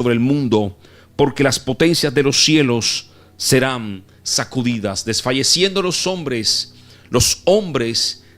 sobre el mundo, porque las potencias de los cielos serán sacudidas, desfalleciendo los hombres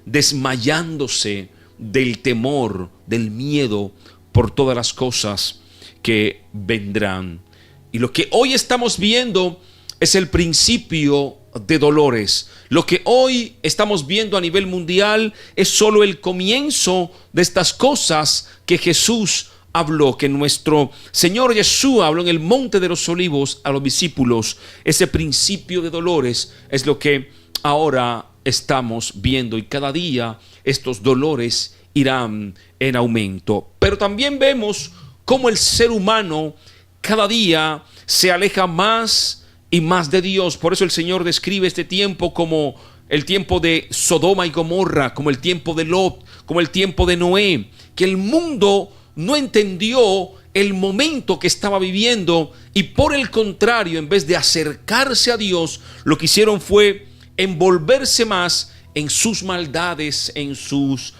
desmayándose del temor, del miedo por todas las cosas que vendrán. Y lo que hoy estamos viendo es el principio de dolores. Lo que hoy estamos viendo a nivel mundial es solo el comienzo de estas cosas que Jesús habló, que nuestro Señor Jesús habló en el Monte de los Olivos a los discípulos. Ese principio de dolores es lo que ahora estamos viendo, y cada día estos dolores irán en aumento. Pero también vemos cómo el ser humano cada día se aleja más y más de Dios. Por eso el Señor describe este tiempo como el tiempo de Sodoma y Gomorra, como el tiempo de Lot, como el tiempo de Noé, que el mundo no entendió el momento que estaba viviendo, y por el contrario, en vez de acercarse a Dios, lo que hicieron fue envolverse más en sus maldades, en sus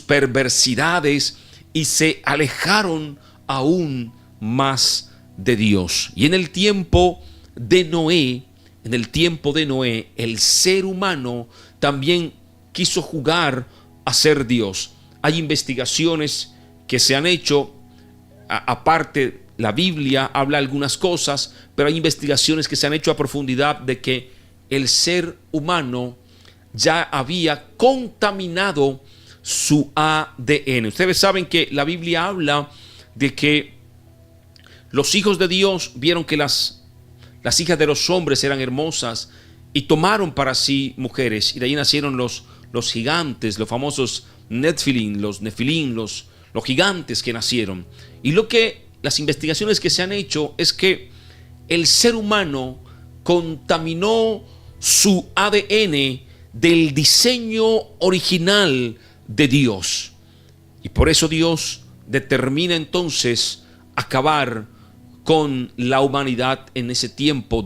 perversidades, y se alejaron aún más de Dios. Y en el tiempo de Noé, el ser humano también quiso jugar a ser Dios. Hay investigaciones que se han hecho, aparte la Biblia habla algunas cosas, pero hay investigaciones que se han hecho a profundidad de que el ser humano ya había contaminado su ADN. Ustedes saben que la Biblia habla de que los hijos de Dios vieron que las hijas de los hombres eran hermosas y tomaron para sí mujeres, y de ahí nacieron los gigantes, los famosos Nefilim, los gigantes que nacieron. Y las investigaciones que se han hecho es que el ser humano contaminó su ADN del diseño original de Dios, y por eso Dios determina entonces acabar con la humanidad en el tiempo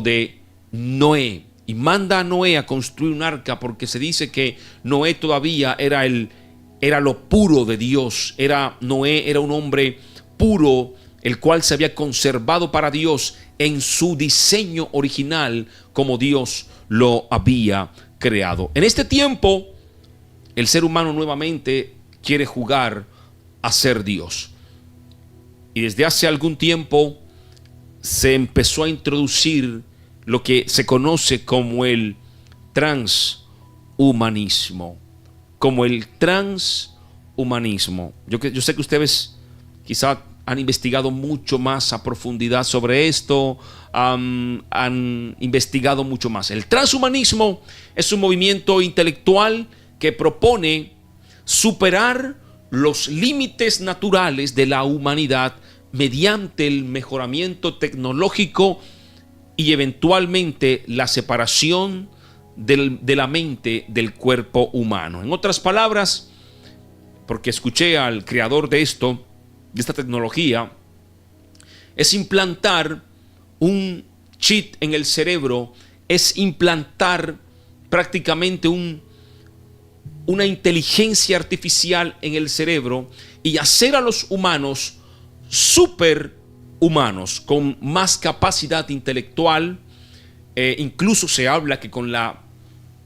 de Noé, y manda a Noé a construir un arca, porque se dice que Noé todavía era lo puro de Dios. Noé era un hombre puro, el cual se había conservado para Dios en su diseño original, como Dios lo había creado. En este tiempo, el ser humano nuevamente quiere jugar a ser Dios. Y desde hace algún tiempo se empezó a introducir lo que se conoce como el transhumanismo. Yo sé que ustedes quizá han investigado mucho más a profundidad sobre esto, han investigado mucho más. El transhumanismo es un movimiento intelectual que propone superar los límites naturales de la humanidad mediante el mejoramiento tecnológico y eventualmente la separación de la mente del cuerpo humano. En otras palabras, porque escuché al creador de esta tecnología, es implantar un chip en el cerebro, es implantar prácticamente una inteligencia artificial en el cerebro, y hacer a los humanos superhumanos, con más capacidad intelectual. Incluso se habla que con la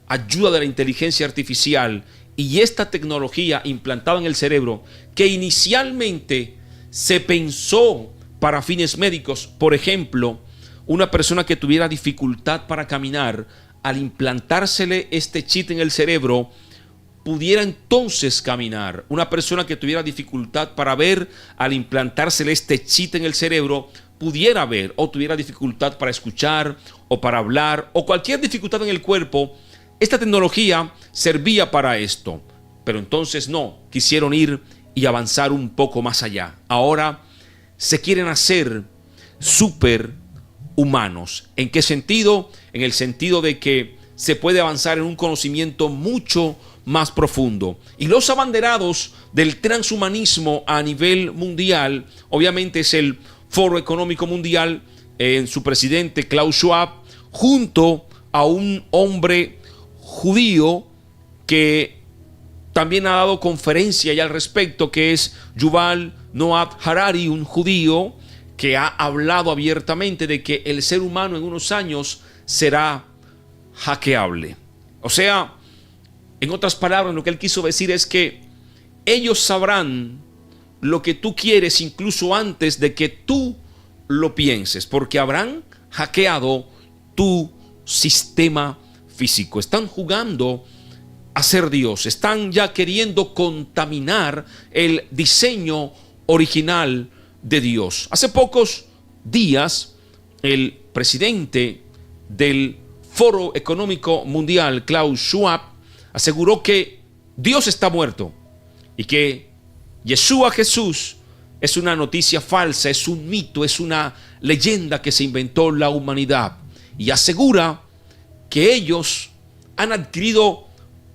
ayuda de la inteligencia artificial y esta tecnología implantada en el cerebro, que inicialmente se pensó para fines médicos, por ejemplo, una persona que tuviera dificultad para caminar, al implantársele este chip en el cerebro, pudiera entonces caminar. Una persona que tuviera dificultad para ver, al implantársele este chip en el cerebro, pudiera ver, o tuviera dificultad para escuchar o para hablar, o cualquier dificultad en el cuerpo. Esta tecnología servía para esto, pero entonces no, quisieron ir y avanzar un poco más allá. Ahora se quieren hacer superhumanos. ¿En qué sentido? En el sentido de que se puede avanzar en un conocimiento mucho más profundo. Y los abanderados del transhumanismo a nivel mundial, obviamente, es el Foro Económico Mundial, en su presidente Klaus Schwab, junto a un hombre judío que también ha dado conferencia ya al respecto, que es Yuval Noah Harari, un judío que ha hablado abiertamente de que el ser humano en unos años será hackeable. O sea, en otras palabras, lo que él quiso decir es que ellos sabrán lo que tú quieres incluso antes de que tú lo pienses, porque habrán hackeado tu sistema físico. Están jugando a ser Dios, están ya queriendo contaminar el diseño original de Dios. Hace pocos días, el presidente del Foro Económico Mundial, Klaus Schwab, aseguró que Dios está muerto y que Yeshua Jesús es una noticia falsa, es un mito, es una leyenda que se inventó la humanidad, y asegura que ellos han adquirido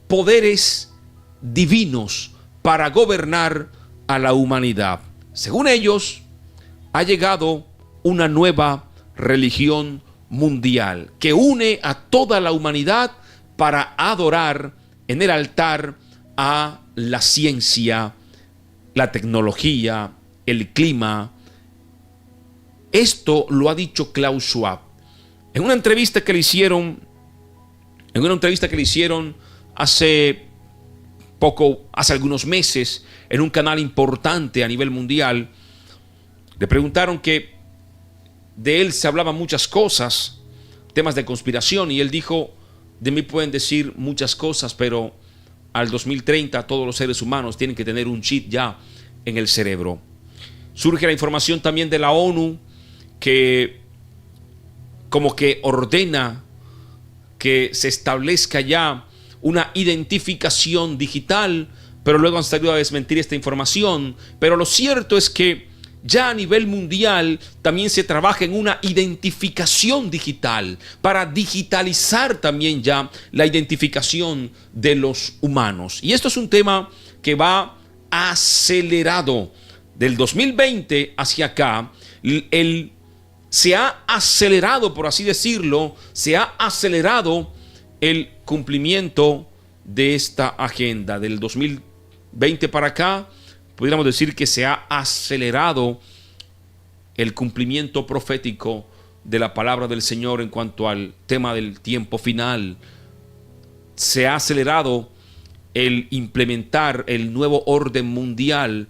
poderes divinos para gobernar a la humanidad. Según ellos, ha llegado una nueva religión mundial que une a toda la humanidad para adorar en el altar a la ciencia, la tecnología, el clima. Esto lo ha dicho Klaus Schwab en una entrevista que le hicieron hace algunos meses en un canal importante a nivel mundial. Le preguntaron que de él se hablaban muchas cosas, temas de conspiración, y él dijo: de mí pueden decir muchas cosas, pero al 2030 todos los seres humanos tienen que tener un chip ya en el cerebro. Surge la información también de la ONU que como que ordena que se establezca ya una identificación digital, pero luego han salido a desmentir esta información. Pero lo cierto es que ya a nivel mundial también se trabaja en una identificación digital para digitalizar también ya la identificación de los humanos. Y esto es un tema que va acelerado. Del 2020 hacia acá, se ha acelerado, por así decirlo, se ha acelerado el cumplimiento de esta agenda. Del 2020 para acá, pudiéramos decir que se ha acelerado el cumplimiento profético de la palabra del Señor en cuanto al tema del tiempo final. Se ha acelerado el implementar el nuevo orden mundial,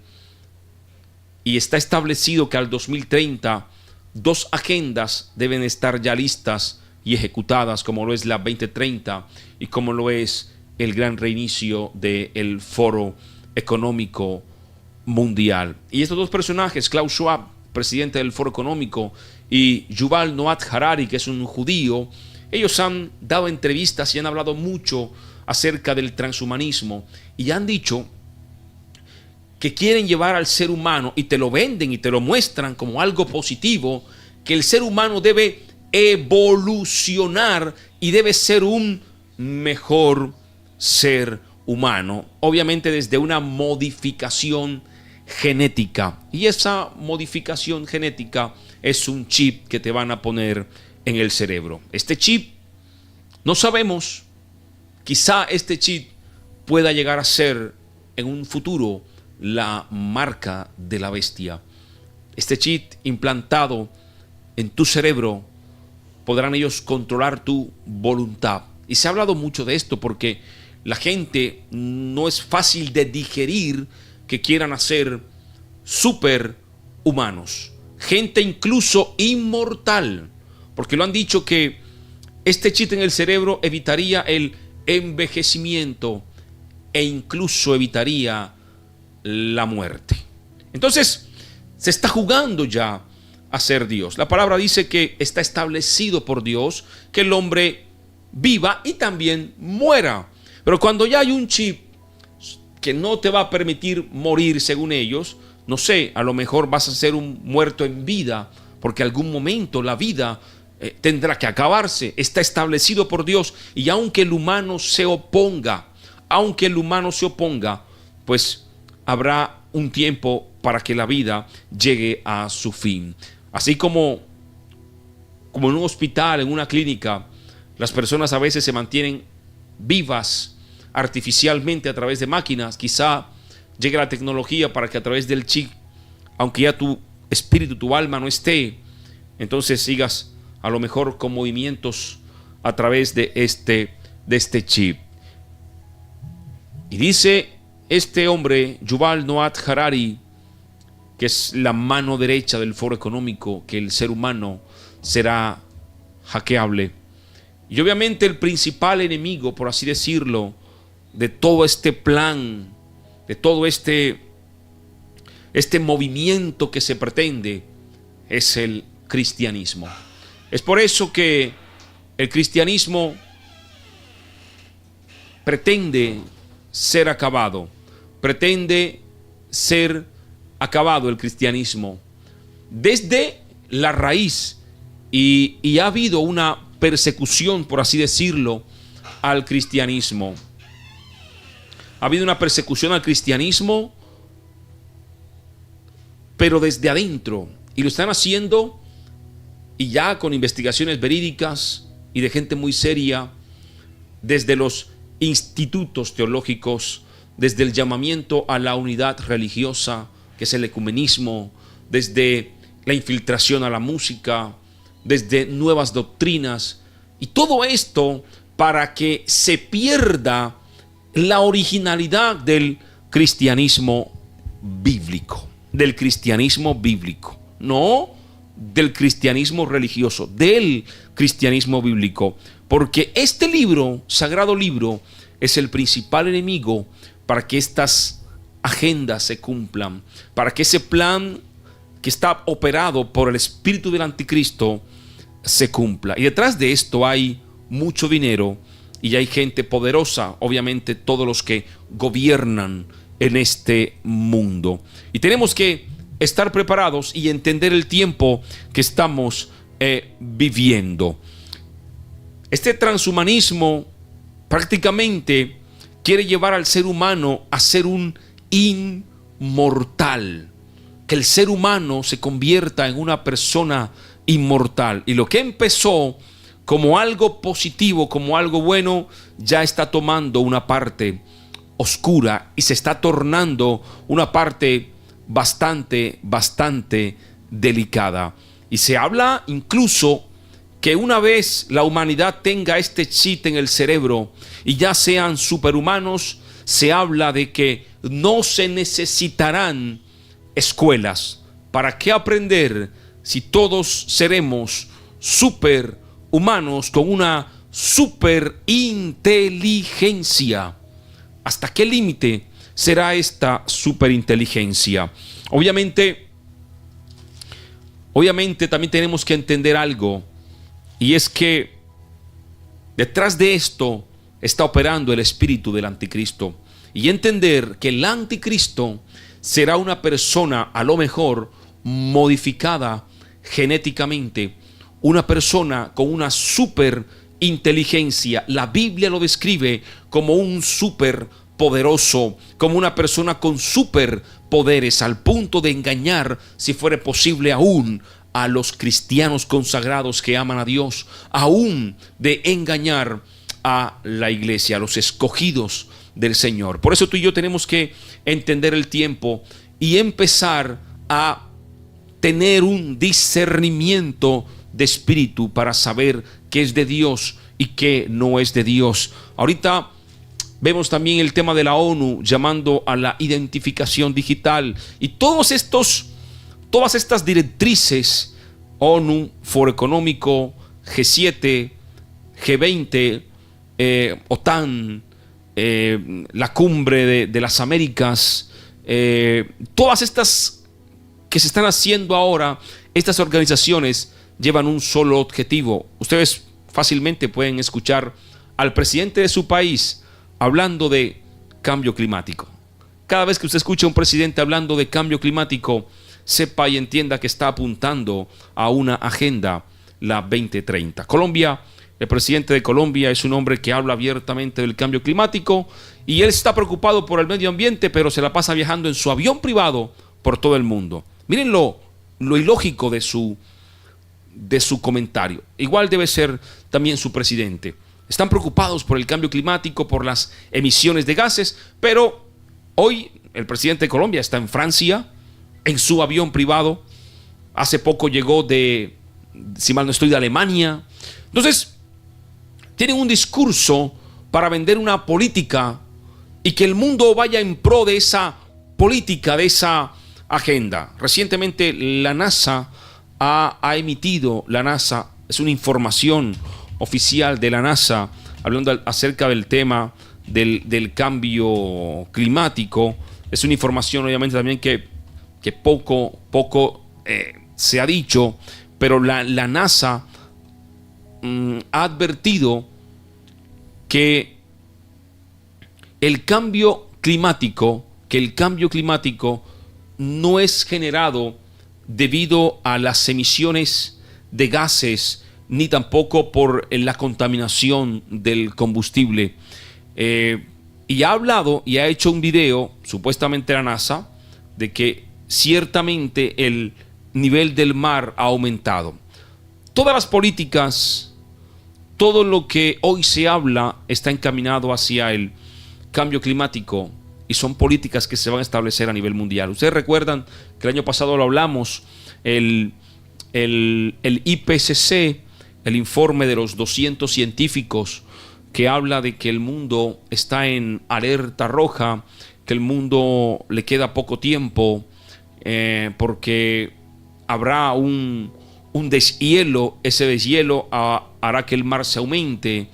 y está establecido que al 2030 2 agendas deben estar ya listas y ejecutadas, como lo es la 2030 y como lo es el gran reinicio del Foro Económico Mundial. Y estos dos personajes, Klaus Schwab, presidente del Foro Económico, y Yuval Noah Harari, que es un judío, ellos han dado entrevistas y han hablado mucho acerca del transhumanismo, y han dicho que quieren llevar al ser humano, y te lo venden y te lo muestran como algo positivo, que el ser humano debe evolucionar y debe ser un mejor ser humano, obviamente desde una modificación genética. Y esa modificación genética es un chip que te van a poner en el cerebro. Este chip, no sabemos, quizá este chip pueda llegar a ser en un futuro la marca de la bestia. Este chip implantado en tu cerebro, podrán ellos controlar tu voluntad. Y se ha hablado mucho de esto porque la gente no es fácil de digerir que quieran hacer superhumanos, gente incluso inmortal, porque lo han dicho que este chip en el cerebro evitaría el envejecimiento e incluso evitaría la muerte. Entonces se está jugando ya a ser Dios. La palabra dice que está establecido por Dios que el hombre viva y también muera. Pero cuando ya hay un chip que no te va a permitir morir, según ellos, no sé, a lo mejor vas a ser un muerto en vida, porque algún momento la vida tendrá que acabarse. Está establecido por Dios, y aunque el humano se oponga, pues habrá un tiempo para que la vida llegue a su fin. Así como en un hospital, en una clínica, las personas a veces se mantienen vivas artificialmente a través de máquinas. Quizá llegue la tecnología para que a través del chip aunque ya tu espíritu, tu alma no esté, entonces sigas a lo mejor con movimientos a través de este chip. Y dice este hombre, Yuval Noah Harari, que es la mano derecha del Foro Económico, que el ser humano será hackeable. Y obviamente el principal enemigo, por así decirlo, de todo este plan, de todo este movimiento que se pretende, es el cristianismo. Es por eso que el cristianismo pretende ser acabado, pretende ser acabado el cristianismo desde la raíz, y ha habido una persecución, por así decirlo, al cristianismo. Ha habido una persecución al cristianismo, pero desde adentro, y lo están haciendo, y ya con investigaciones verídicas y de gente muy seria, desde los institutos teológicos, desde el llamamiento a la unidad religiosa, que es el ecumenismo, desde la infiltración a la música, desde nuevas doctrinas, y todo esto para que se pierda la originalidad del cristianismo bíblico, no del cristianismo religioso, del cristianismo bíblico, porque este libro, sagrado libro, es el principal enemigo para que estas agendas se cumplan, para que ese plan que está operado por el espíritu del anticristo se cumpla. Y detrás de esto hay mucho dinero y hay gente poderosa, obviamente todos los que gobiernan en este mundo. Y tenemos que estar preparados y entender el tiempo que estamos viviendo. Este transhumanismo prácticamente quiere llevar al ser humano a ser un inmortal, que el ser humano se convierta en una persona inmortal. Y lo que empezó como algo positivo, como algo bueno, ya está tomando una parte oscura y se está tornando una parte bastante delicada. Y se habla incluso que una vez la humanidad tenga este chip en el cerebro y ya sean superhumanos, se habla de que no se necesitarán escuelas. ¿Para qué aprender si todos seremos superhumanos con una superinteligencia? ¿Hasta qué límite será esta superinteligencia? Obviamente también tenemos que entender algo, y es que detrás de esto está operando el espíritu del anticristo, y entender que el anticristo será una persona a lo mejor modificada genéticamente, una persona con una superinteligencia. La Biblia lo describe como un superpoderoso, como una persona con superpoderes, al punto de engañar, si fuera posible, aún a los cristianos consagrados que aman a Dios, aún de engañar a la iglesia, a los escogidos del Señor. Por eso tú y yo tenemos que entender el tiempo y empezar a tener un discernimiento de espíritu para saber qué es de Dios y qué no es de Dios. Ahorita vemos también el tema de la ONU llamando a la identificación digital, y todas estas directrices, ONU, Foro Económico, G7, G20, OTAN, la cumbre de las Américas, todas estas que se están haciendo ahora, estas organizaciones llevan un solo objetivo. Ustedes fácilmente pueden escuchar al presidente de su país hablando de cambio climático. Cada vez que usted escucha a un presidente hablando de cambio climático, sepa y entienda que está apuntando a una agenda, la 2030. Colombia, el presidente de Colombia es un hombre que habla abiertamente del cambio climático, y él está preocupado por el medio ambiente, pero se la pasa viajando en su avión privado por todo el mundo. Miren lo ilógico de su comentario. Igual debe ser también su presidente. Están preocupados por el cambio climático, por las emisiones de gases, pero hoy el presidente de Colombia está en Francia, en su avión privado. Hace poco llegó si mal no estoy, de Alemania. Entonces, tienen un discurso para vender una política y que el mundo vaya en pro de esa política, de esa agenda. Recientemente la NASA ha emitido, es una información oficial de la NASA, hablando acerca del tema del cambio climático. Es una información obviamente también que poco se ha dicho, pero la NASA ha advertido que el cambio climático no es generado debido a las emisiones de gases, ni tampoco por la contaminación del combustible. Y ha hablado y ha hecho un video, supuestamente la NASA, de que ciertamente el nivel del mar ha aumentado. Todas las políticas, todo lo que hoy se habla está encaminado hacia el cambio climático y son políticas que se van a establecer a nivel mundial. Ustedes recuerdan que el año pasado lo hablamos, el IPCC, el informe de los 200 científicos que habla de que el mundo está en alerta roja, que el mundo le queda poco tiempo porque habrá un deshielo. Ese deshielo hará que el mar se aumente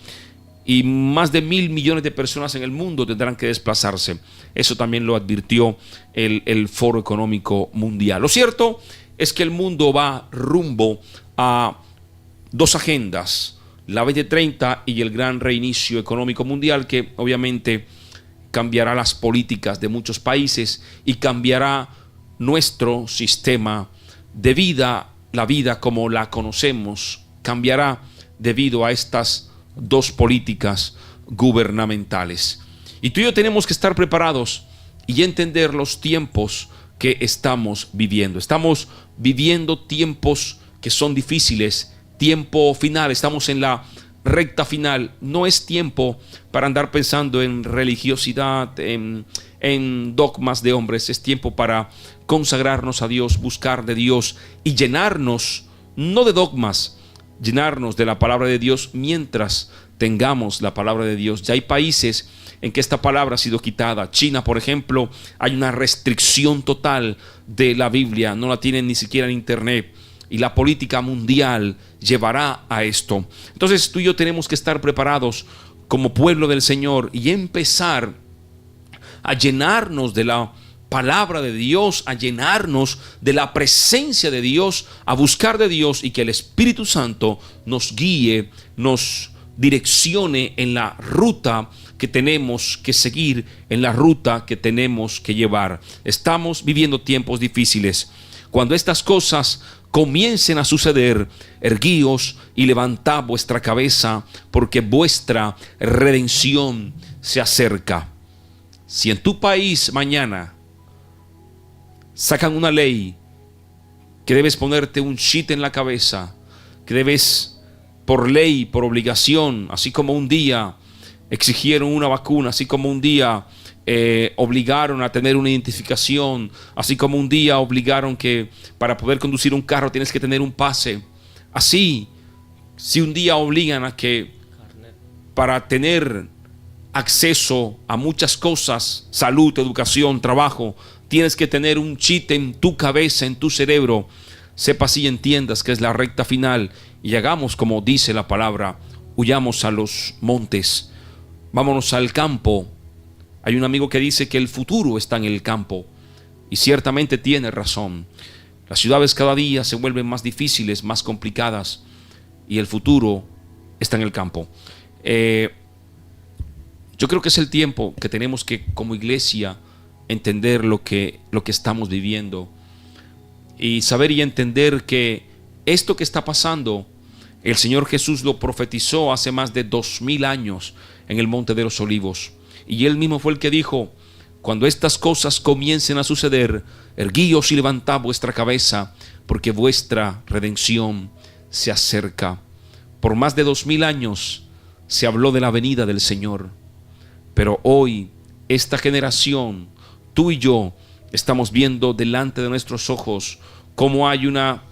y más de 1.000 millones de personas en el mundo tendrán que desplazarse. Eso también lo advirtió el Foro Económico Mundial. Lo cierto es que el mundo va rumbo a dos agendas, la 2030 y el gran reinicio económico mundial, que obviamente cambiará las políticas de muchos países y cambiará nuestro sistema de vida. La vida como la conocemos cambiará debido a estas dos políticas gubernamentales. Y tú y yo tenemos que estar preparados y entender los tiempos que estamos viviendo. Estamos viviendo tiempos que son difíciles, tiempo final, estamos en la recta final. No es tiempo para andar pensando en religiosidad, en dogmas de hombres. Es tiempo para consagrarnos a Dios, buscar de Dios y llenarnos, no de dogmas, llenarnos de la palabra de Dios mientras tengamos la palabra de Dios. Ya hay países en que esta palabra ha sido quitada. China, por ejemplo, hay una restricción total de la Biblia, no la tienen ni siquiera en internet, y la política mundial llevará a esto. Entonces tú y yo tenemos que estar preparados como pueblo del Señor y empezar a llenarnos de la palabra de Dios, a llenarnos de la presencia de Dios, a buscar de Dios y que el Espíritu Santo nos guíe, nos direccione en la ruta que tenemos que seguir, en la ruta que tenemos que llevar. Estamos viviendo tiempos difíciles. Cuando estas cosas comiencen a suceder, erguíos y levantad vuestra cabeza, porque vuestra redención se acerca. Si en tu país mañana sacan una ley que debes ponerte un chip en la cabeza, que debes por ley, por obligación, así como un día exigieron una vacuna, así como un día obligaron a tener una identificación, así como un día obligaron que para poder conducir un carro tienes que tener un pase, así, si un día obligan a que para tener acceso a muchas cosas, salud, educación, trabajo, tienes que tener un chip en tu cabeza, en tu cerebro, sepas y entiendas que es la recta final y hagamos como dice la palabra, huyamos a los montes, vámonos al campo. Hay un amigo que dice que el futuro está en el campo y ciertamente tiene razón. Las ciudades cada día se vuelven más difíciles, más complicadas y el futuro está en el campo. Yo creo que es el tiempo que tenemos que como iglesia entender lo que estamos viviendo y saber y entender que esto que está pasando, el Señor Jesús lo profetizó hace más de 2000 años en el Monte de los Olivos. Y Él mismo fue el que dijo, cuando estas cosas comiencen a suceder, erguíos y levantad vuestra cabeza, porque vuestra redención se acerca. Por más de 2000 años se habló de la venida del Señor. Pero hoy, esta generación, tú y yo, Estamos viendo delante de nuestros ojos cómo hay una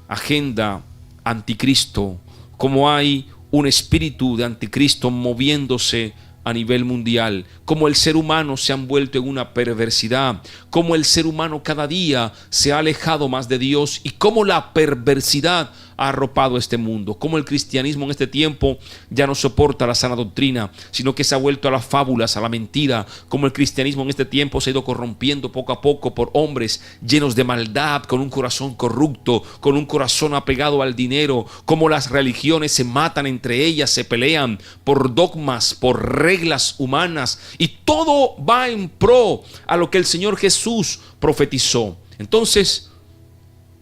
agenda anticristo, cómo hay un espíritu de anticristo moviéndose a nivel mundial, cómo el ser humano se ha envuelto en una perversidad, cómo el ser humano cada día se ha alejado más de Dios y cómo la perversidad ha arropado este mundo, cómo el cristianismo en este tiempo ya no soporta la sana doctrina, sino que se ha vuelto a las fábulas, a la mentira, cómo el cristianismo en este tiempo se ha ido corrompiendo poco a poco por hombres llenos de maldad, con un corazón corrupto, con un corazón apegado al dinero, cómo las religiones se matan entre ellas, se pelean por dogmas, por reglas humanas, y todo va en pro a lo que el Señor Jesús profetizó. Entonces,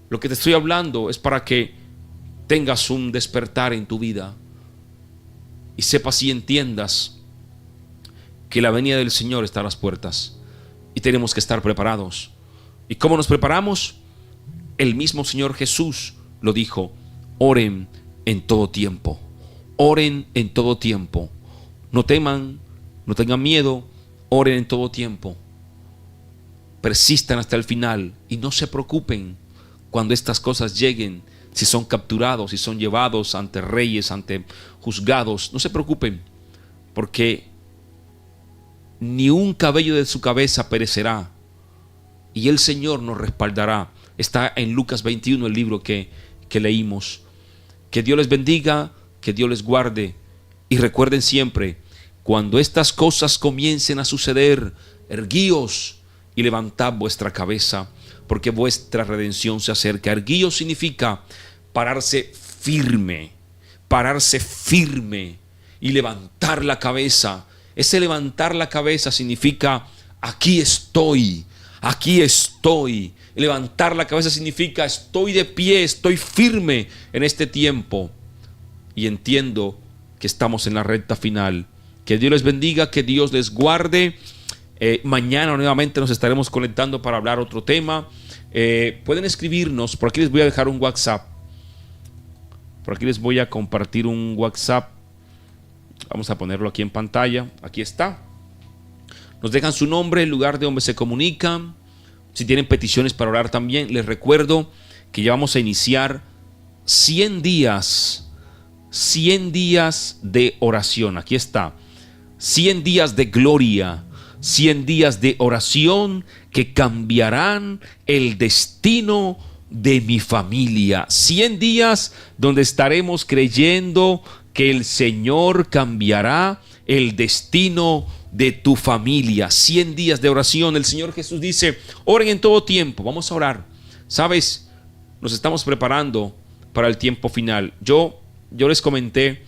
lo que te estoy hablando es para que tengas un despertar en tu vida y sepas y entiendas que la venida del Señor está a las puertas y tenemos que estar preparados. ¿Y cómo nos preparamos? El mismo Señor Jesús lo dijo: oren en todo tiempo, oren en todo tiempo, no teman, no tengan miedo, oren en todo tiempo, persistan hasta el final y no se preocupen cuando estas cosas lleguen. Si son capturados, si son llevados ante reyes, ante juzgados, no se preocupen, porque ni un cabello de su cabeza perecerá y el Señor nos respaldará. Está en Lucas 21, el libro que leímos. Que Dios les bendiga, que Dios les guarde, y recuerden siempre, cuando estas cosas comiencen a suceder, erguíos y levantad vuestra cabeza, porque vuestra redención se acerca. Erguíos significa pararse firme y levantar la cabeza. Ese levantar la cabeza significa aquí estoy. Levantar la cabeza significa estoy de pie, estoy firme en este tiempo y entiendo que estamos en la recta final. Que Dios les bendiga, que Dios les guarde. Mañana nuevamente nos estaremos conectando para hablar otro tema. Pueden escribirnos, por aquí les voy a dejar un WhatsApp. Por aquí les voy a compartir un WhatsApp. Vamos a ponerlo aquí en pantalla. Aquí está. Nos dejan su nombre, el lugar de donde se comunican. Si tienen peticiones para orar también, les recuerdo que ya vamos a iniciar 100 días de oración. Aquí está. 100 días de gloria, 100 días de oración que cambiarán el destino de mi familia. 100 días donde estaremos creyendo que el Señor cambiará el destino de tu familia. 100 días de oración. El Señor Jesús dice: oren en todo tiempo. Vamos a orar. Sabes, nos estamos preparando para el tiempo final. Yo les comenté